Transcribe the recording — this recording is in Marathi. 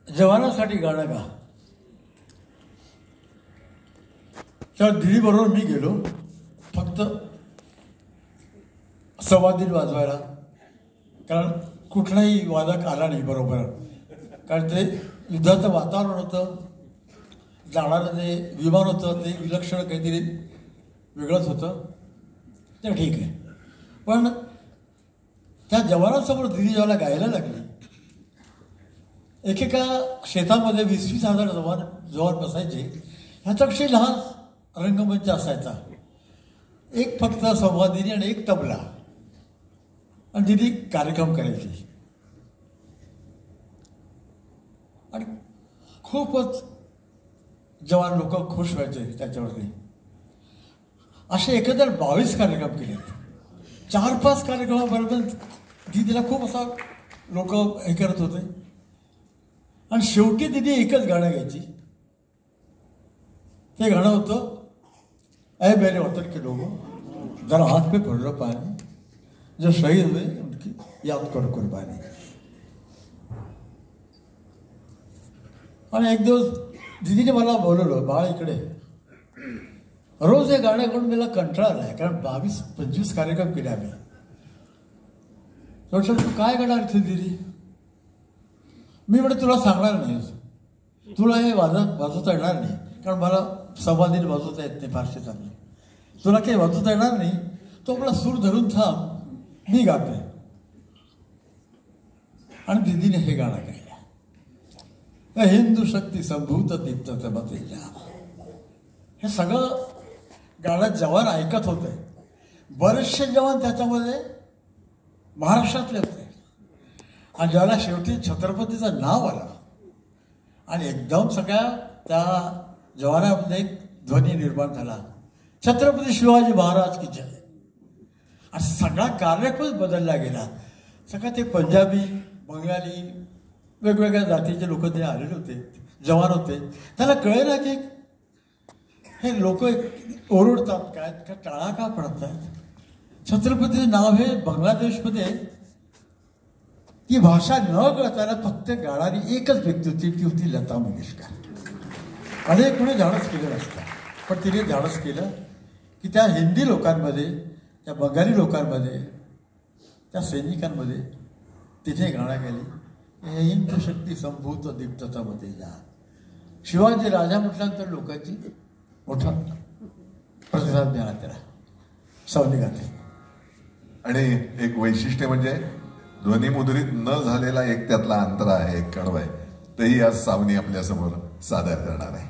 जवानासाठी गाणं गा. तर दिदीबरोबर मी गेलो फक्त संवादित वाजवायला, कारण कुठलाही वादक आला नाही बरोबर, कारण ते युद्धाचं वातावरण होतं, जाणारं जे विमान होतं ते विलक्षण काहीतरी वेगळंच होतं. ते ठीक आहे, पण त्या जवानांसमोर दिदी जेव्हा गायला लागली, एकेका शेतामध्ये 20-20 हजार जवान बसायचे. ह्याच्यापेक्षा लहान रंगमंच असायचा, एक फक्त संवादिनी आणि एक तबला, आणि दिदी कार्यक्रम करायची. आणि खूपच जवान लोक खुश व्हायचे त्याच्यावरती. असे एकंदर 22 कार्यक्रम केले. 4-5 कार्यक्रमाबरोबर दिदीला खूप असा लोक हे करत होते. आणि शेवटी दिदी एकच गाणं गायची. ते गाणं होतं, ऐ मेरे वतन के लोगों जरा हाथ पे पड़ लो पानी, जो शहीद हुए उनकी याद करो कुर्बानी. आणि एक दिवस दिदीने मला बोलवलं, बाळा इकडे. रोज हे गाणं करून मला कंटाळा आलाय, कारण 22-25 कार्यक्रम केले आम्ही. तू काय गाणार इथे दिदी? मी म्हणजे तुला सांगणार नाही, तुला हे वाजवता येणार नाही, कारण मला संवादित वाजवता येत नाही फारसे चांगले. तुला काही वाजवता येणार नाही, तो आपला सूर धरून थांब, मी गातोय. आणि दिदीने हे गाणं गायलं, हिंदू शक्ती संभूत दीप्त तेजा. हे सगळं गाणं जवान ऐकत होते. बरेचसे जवान त्याच्यामध्ये महाराष्ट्रातले होते. आणि ज्याला शेवटी छत्रपतीचं नाव आलं आणि एकदम सगळ्या त्या जवानामध्ये एक ध्वनी निर्माण झाला, छत्रपती शिवाजी महाराज की जय. आणि सगळा कार्यक्रमच बदलला गेला. सगळं ते पंजाबी, बंगाली, वेगवेगळ्या जातीचे लोक ते आलेले होते, जवान होते. त्याला कळेना की हे लोक ओरडतात काय, का टाळा का पडतात. छत्रपतीचं नाव हे बांगलादेशमध्ये ती भाषा न कळताना फक्त गाणारी एकच व्यक्ती होती, ती होती लता मंगेशकर. अनेक कोणी धाडस केलं नसतं, पण तिने धाडस केलं की त्या हिंदी लोकांमध्ये, त्या बंगाली लोकांमध्ये, त्या सैनिकांमध्ये तिथे गाणं गेली, हिंदू शक्ती संभूत दीप्ततामध्ये जा. शिवाजी राजा म्हटल्यानंतर लोकांची मोठा प्रतिसाद मिळाला त्याला सौनिकात. आणि एक वैशिष्ट्य म्हणजे ध्वनिमुद्रित न झालेला एक त्यातला अंतरा आहे, एक कणव आहे, तेही आज सावनी आपल्यासमोर सादर करणार आहे.